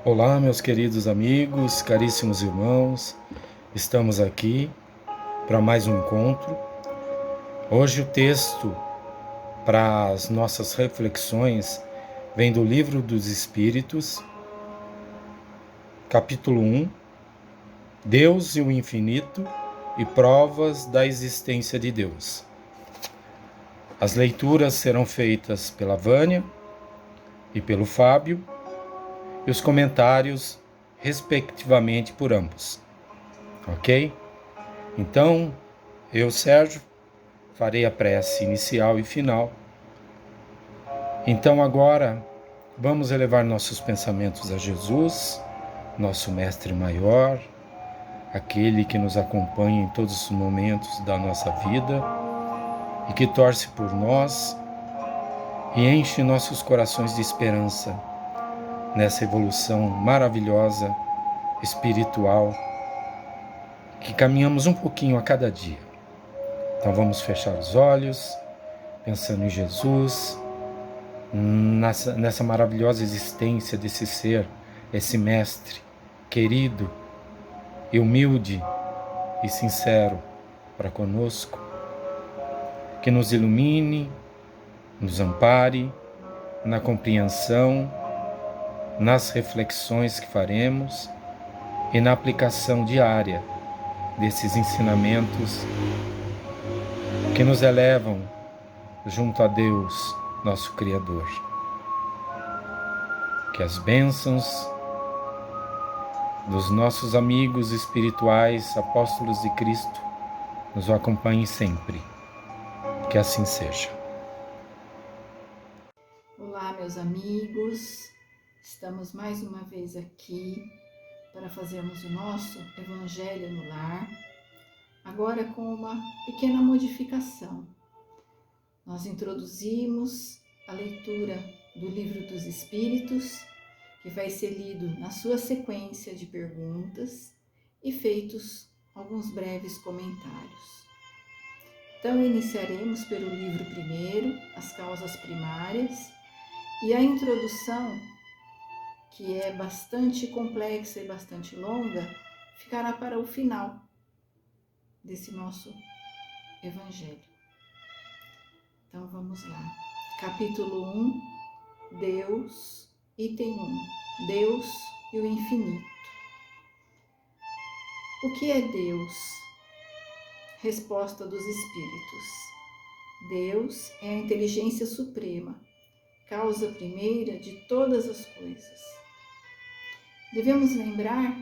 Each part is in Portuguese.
Olá, meus queridos amigos, caríssimos irmãos, estamos aqui para mais um encontro. Hoje o texto para as nossas reflexões vem do Livro dos Espíritos, capítulo 1, Deus e o Infinito e provas da existência de Deus. As leituras serão feitas pela Vânia e pelo Fábio, e os comentários, respectivamente, por ambos. Ok? Então, eu, Sérgio, farei a prece inicial e final. Então, agora, vamos elevar nossos pensamentos a Jesus, nosso Mestre Maior, aquele que nos acompanha em todos os momentos da nossa vida e que torce por nós e enche nossos corações de esperança nessa evolução maravilhosa, espiritual, que caminhamos um pouquinho a cada dia. Então vamos fechar os olhos, pensando em Jesus, nessa maravilhosa existência desse ser, esse mestre querido e humilde e sincero para conosco, que nos ilumine, nos ampare na compreensão, nas reflexões que faremos e na aplicação diária desses ensinamentos que nos elevam junto a Deus, nosso Criador. Que as bênçãos dos nossos amigos espirituais, apóstolos de Cristo, nos acompanhem sempre. Que assim seja. Olá, meus amigos. Estamos mais uma vez aqui para fazermos o nosso Evangelho no Lar, agora com uma pequena modificação. Nós introduzimos a leitura do Livro dos Espíritos, que vai ser lido na sua sequência de perguntas e feitos alguns breves comentários. Então, iniciaremos pelo livro primeiro, As Causas Primárias, e a introdução, que é bastante complexa e bastante longa, ficará para o final desse nosso Evangelho. Então vamos lá. Capítulo 1, Deus, item 1, Deus e o Infinito. O que é Deus? Resposta dos Espíritos. Deus é a inteligência suprema, causa primeira de todas as coisas. Devemos lembrar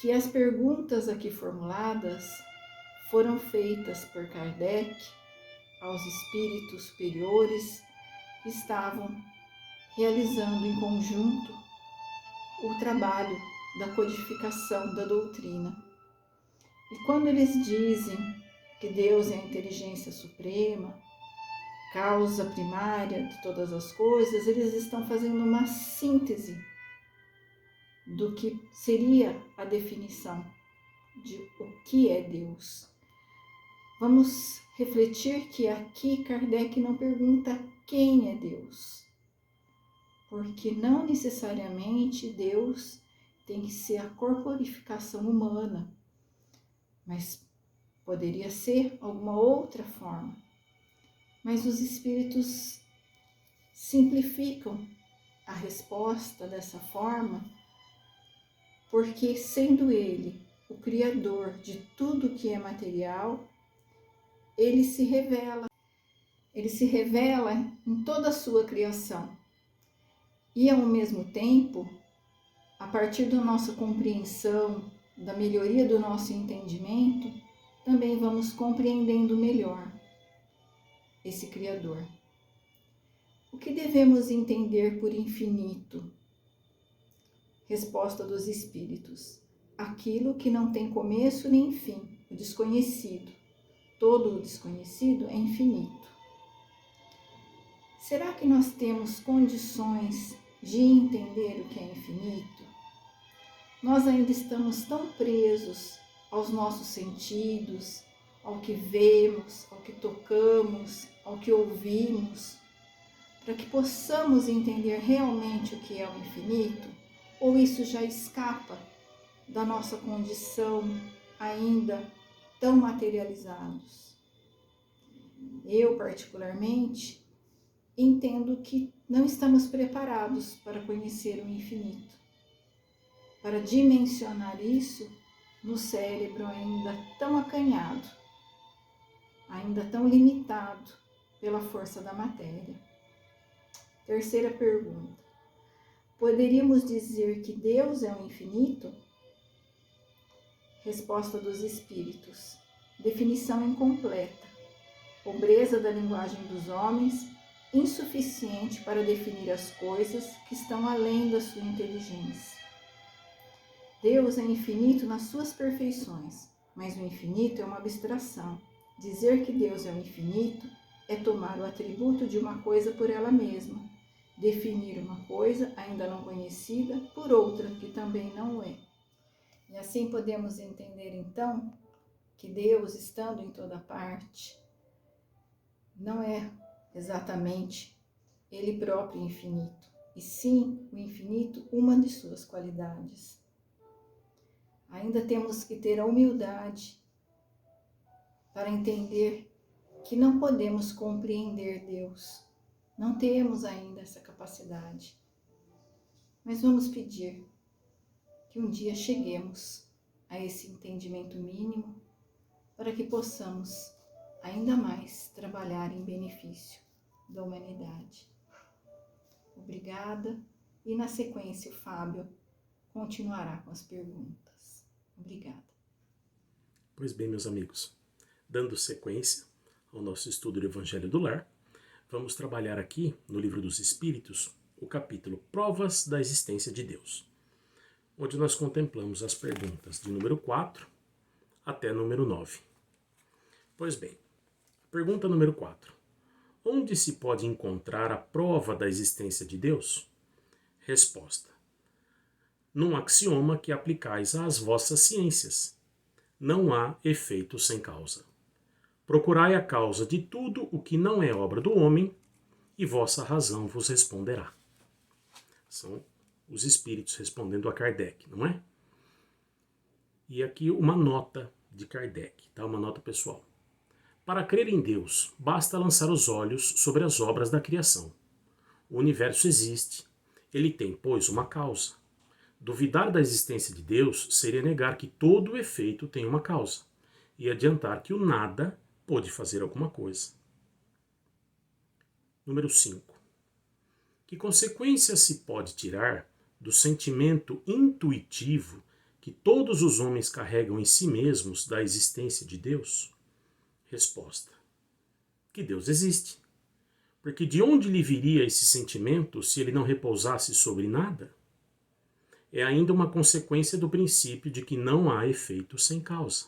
que as perguntas aqui formuladas foram feitas por Kardec aos espíritos superiores que estavam realizando em conjunto o trabalho da codificação da doutrina. E quando eles dizem que Deus é a inteligência suprema, causa primária de todas as coisas, eles estão fazendo uma síntese do que seria a definição de o que é Deus. Vamos refletir que aqui Kardec não pergunta quem é Deus, porque não necessariamente Deus tem que ser a corporificação humana, mas poderia ser alguma outra forma. Mas os espíritos simplificam a resposta dessa forma, porque sendo ele o criador de tudo que é material, ele se revela em toda a sua criação. E ao mesmo tempo, a partir da nossa compreensão, da melhoria do nosso entendimento, também vamos compreendendo melhor esse Criador. O que devemos entender por infinito? Resposta dos Espíritos: aquilo que não tem começo nem fim, o desconhecido. Todo o desconhecido é infinito. Será que nós temos condições de entender o que é infinito? Nós ainda estamos tão presos aos nossos sentidos, ao que vemos, ao que tocamos, ao que ouvimos, para que possamos entender realmente o que é o infinito? Ou isso já escapa da nossa condição ainda tão materializados? Eu, particularmente, entendo que não estamos preparados para conhecer o infinito, para dimensionar isso no cérebro ainda tão acanhado, ainda tão limitado pela força da matéria. Terceira pergunta: poderíamos dizer que Deus é o infinito? Resposta dos espíritos: definição incompleta, pobreza da linguagem dos homens, insuficiente para definir as coisas que estão além da sua inteligência. Deus é infinito nas suas perfeições, mas o infinito é uma abstração. Dizer que Deus é o infinito é tomar o atributo de uma coisa por ela mesma, definir uma coisa ainda não conhecida por outra que também não é. E assim podemos entender então que Deus, estando em toda parte, não é exatamente Ele próprio infinito, e sim o infinito uma de suas qualidades. Ainda temos que ter a humildade para entender que não podemos compreender Deus. Não temos ainda essa capacidade. Mas vamos pedir que um dia cheguemos a esse entendimento mínimo para que possamos ainda mais trabalhar em benefício da humanidade. Obrigada, e na sequência o Fábio continuará com as perguntas. Obrigada. Pois bem, meus amigos, dando sequência ao nosso estudo do Evangelho do Lar, vamos trabalhar aqui no Livro dos Espíritos o capítulo Provas da Existência de Deus, onde nós contemplamos as perguntas de número 4 até número 9. Pois bem, pergunta número 4. Onde se pode encontrar a prova da existência de Deus? Resposta: num axioma que aplicais às vossas ciências. Não há efeito sem causa. Procurai a causa de tudo o que não é obra do homem, e vossa razão vos responderá. São os espíritos respondendo a Kardec, não é? E aqui uma nota de Kardec, tá? Uma nota pessoal. Para crer em Deus, basta lançar os olhos sobre as obras da criação. O universo existe. Ele tem, pois, uma causa. Duvidar da existência de Deus seria negar que todo efeito tem uma causa e adiantar que o nada pode fazer alguma coisa. Número 5. Que consequências se pode tirar do sentimento intuitivo que todos os homens carregam em si mesmos da existência de Deus? Resposta: que Deus existe. Porque de onde lhe viria esse sentimento se ele não repousasse sobre nada? É ainda uma consequência do princípio de que não há efeito sem causa.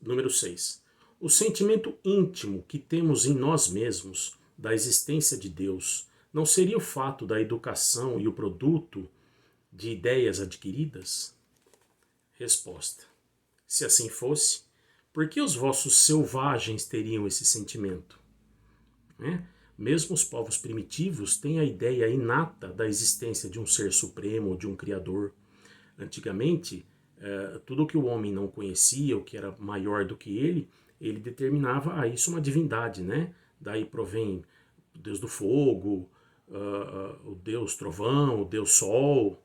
Número 6. O sentimento íntimo que temos em nós mesmos da existência de Deus não seria o fato da educação e o produto de ideias adquiridas? Resposta: se assim fosse, por que os vossos selvagens teriam esse sentimento? Mesmo os povos primitivos têm a ideia inata da existência de um ser supremo ou de um criador. Antigamente, tudo que o homem não conhecia, o que era maior do que ele determinava a isso uma divindade, né? Daí provém o deus do fogo, o deus trovão, o deus sol.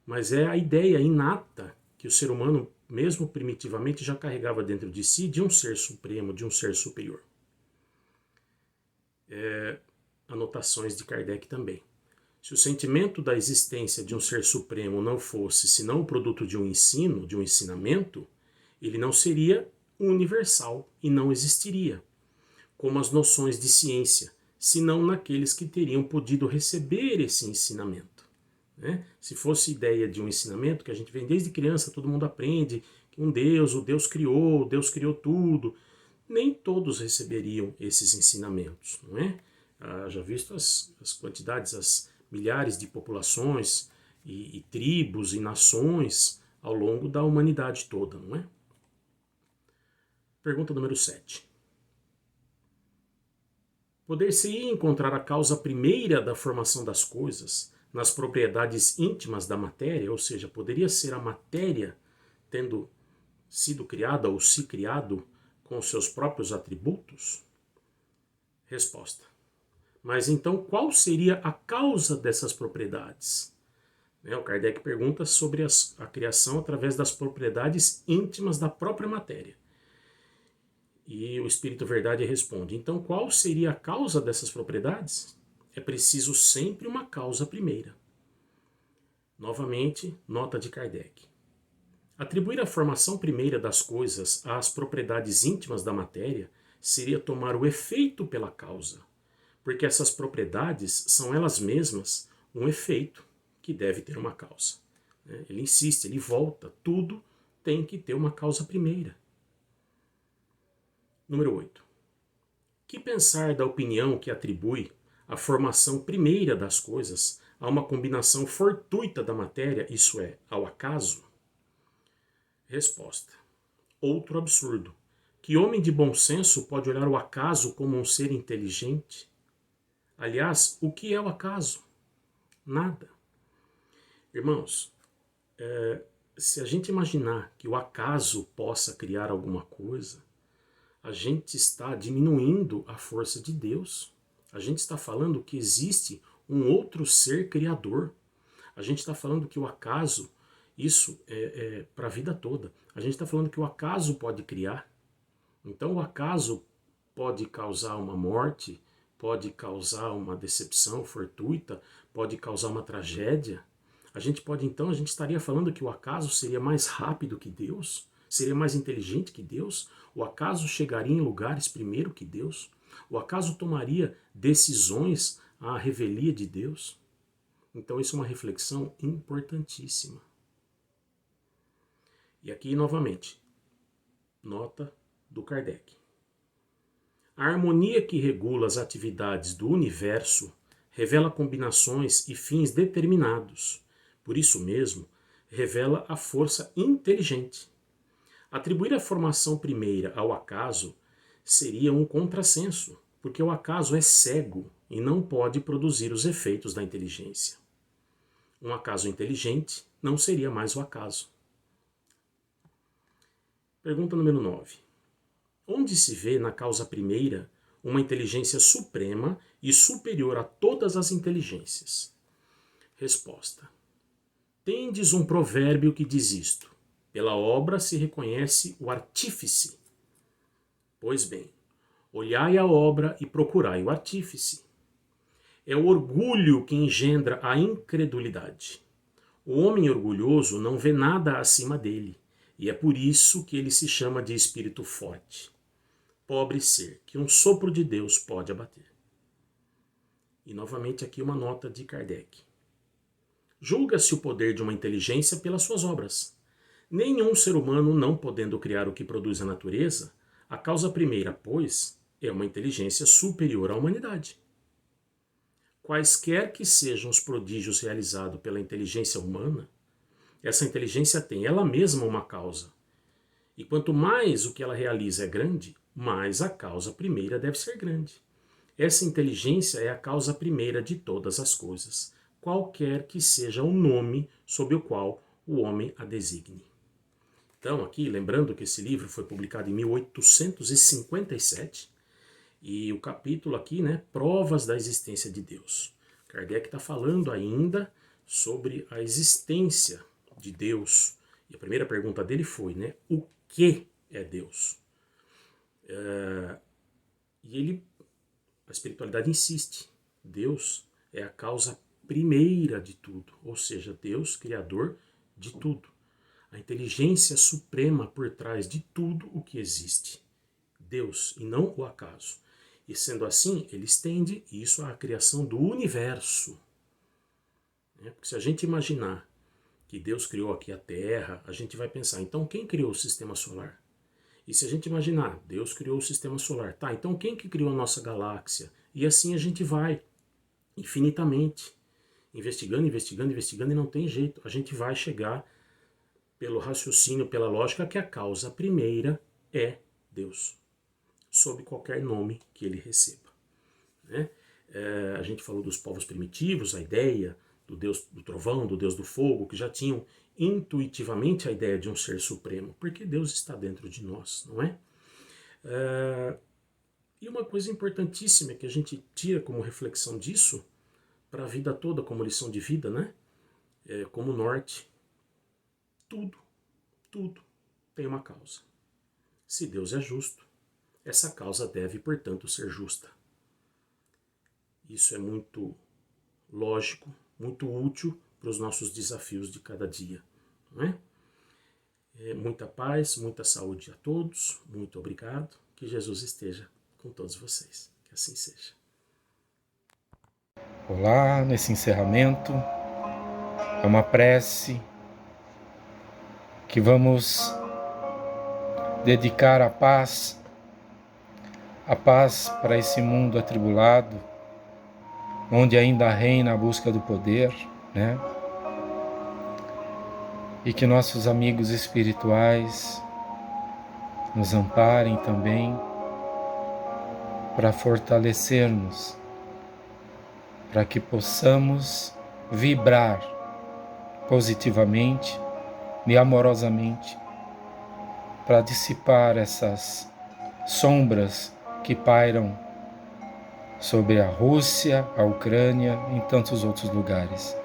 Mas é a ideia inata que o ser humano, mesmo primitivamente, já carregava dentro de si de um ser supremo, de um ser superior. Anotações de Kardec também. Se o sentimento da existência de um ser supremo não fosse senão o produto de um ensino, de um ensinamento, ele não seria universal e não existiria, como as noções de ciência, senão naqueles que teriam podido receber esse ensinamento. Se fosse ideia de um ensinamento que a gente vem desde criança, todo mundo aprende que o Deus criou tudo, nem todos receberiam esses ensinamentos, não é? Já visto as quantidades, as milhares de populações e tribos e nações ao longo da humanidade toda, não é? Pergunta número 7. Poder-se-ia encontrar a causa primeira da formação das coisas nas propriedades íntimas da matéria, ou seja, poderia ser a matéria tendo sido criada ou se criado com seus próprios atributos? Resposta. Mas então qual seria a causa dessas propriedades? O Kardec pergunta sobre a criação através das propriedades íntimas da própria matéria. E o Espírito Verdade responde, então qual seria a causa dessas propriedades? É preciso sempre uma causa primeira. Novamente, nota de Kardec. Atribuir a formação primeira das coisas às propriedades íntimas da matéria seria tomar o efeito pela causa, porque essas propriedades são elas mesmas um efeito que deve ter uma causa. Ele insiste, ele volta, tudo tem que ter uma causa primeira. Número 8. Que pensar da opinião que atribui a formação primeira das coisas a uma combinação fortuita da matéria, isso é, ao acaso? Resposta. Outro absurdo. Que homem de bom senso pode olhar o acaso como um ser inteligente? Aliás, o que é o acaso? Nada. Irmãos, se a gente imaginar que o acaso possa criar alguma coisa, a gente está diminuindo a força de Deus. A gente está falando que existe um outro ser criador. A gente está falando que o acaso, isso é para a vida toda. A gente está falando que o acaso pode criar. Então o acaso pode causar uma morte, pode causar uma decepção fortuita, pode causar uma tragédia. A gente estaria falando que o acaso seria mais rápido que Deus? Seria mais inteligente que Deus? O acaso chegaria em lugares primeiro que Deus? O acaso tomaria decisões à revelia de Deus? Então isso é uma reflexão importantíssima. E aqui novamente, nota do Kardec. A harmonia que regula as atividades do universo revela combinações e fins determinados. Por isso mesmo, revela a força inteligente. Atribuir a formação primeira ao acaso seria um contrassenso, porque o acaso é cego e não pode produzir os efeitos da inteligência. Um acaso inteligente não seria mais o acaso. Pergunta número 9. Onde se vê na causa primeira uma inteligência suprema e superior a todas as inteligências? Resposta. Tendes um provérbio que diz isto: pela obra se reconhece o artífice. Pois bem, olhai a obra e procurai o artífice. É o orgulho que engendra a incredulidade. O homem orgulhoso não vê nada acima dele, e é por isso que ele se chama de espírito forte. Pobre ser, que um sopro de Deus pode abater. E novamente aqui uma nota de Kardec. Julga-se o poder de uma inteligência pelas suas obras. Nenhum ser humano não podendo criar o que produz a natureza, a causa primeira, pois, é uma inteligência superior à humanidade. Quaisquer que sejam os prodígios realizados pela inteligência humana, essa inteligência tem ela mesma uma causa. E quanto mais o que ela realiza é grande, mais a causa primeira deve ser grande. Essa inteligência é a causa primeira de todas as coisas, qualquer que seja o nome sob o qual o homem a designe. Então, aqui, lembrando que esse livro foi publicado em 1857, e o capítulo aqui, Provas da existência de Deus. Kardec está falando ainda sobre a existência de Deus. E a primeira pergunta dele foi, o que é Deus? E a espiritualidade insiste, Deus é a causa primeira de tudo, ou seja, Deus, criador de tudo. A inteligência suprema por trás de tudo o que existe. Deus, e não o acaso. E sendo assim, ele estende isso à criação do universo. Porque se a gente imaginar que Deus criou aqui a Terra, a gente vai pensar, então quem criou o sistema solar? E se a gente imaginar, Deus criou o sistema solar, tá, então quem que criou a nossa galáxia? E assim a gente vai, infinitamente, investigando, investigando, investigando, e não tem jeito. A gente vai chegar, pelo raciocínio, pela lógica, que a causa primeira é Deus, sob qualquer nome que ele receba. A gente falou dos povos primitivos, a ideia do Deus do trovão, do Deus do fogo, que já tinham intuitivamente a ideia de um ser supremo, porque Deus está dentro de nós, não é? E uma coisa importantíssima que a gente tira como reflexão disso, para a vida toda, como lição de vida, né? Como norte, tudo tem uma causa. Se Deus é justo, essa causa deve, portanto, ser justa. Isso é muito lógico, muito útil para os nossos desafios de cada dia, não é? Muita paz, muita saúde a todos, muito obrigado, que Jesus esteja com todos vocês, que assim seja. Olá, nesse encerramento, é uma prece que vamos dedicar à paz para esse mundo atribulado, onde ainda reina a busca do poder, né? E que nossos amigos espirituais nos amparem também para fortalecer-nos, para que possamos vibrar positivamente e amorosamente para dissipar essas sombras que pairam sobre a Rússia, a Ucrânia e em tantos outros lugares,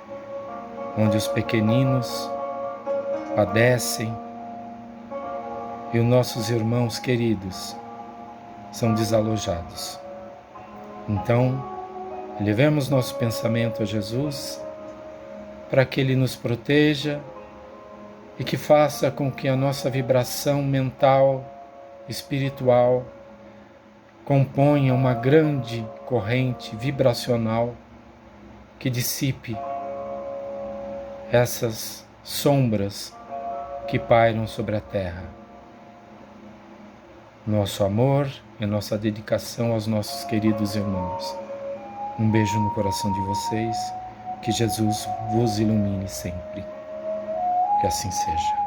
onde os pequeninos padecem e os nossos irmãos queridos são desalojados. Então, levemos nosso pensamento a Jesus para que Ele nos proteja e que faça com que a nossa vibração mental, espiritual, componha uma grande corrente vibracional que dissipe essas sombras que pairam sobre a terra. Nosso amor e nossa dedicação aos nossos queridos irmãos. Um beijo no coração de vocês, que Jesus vos ilumine sempre. Que assim seja.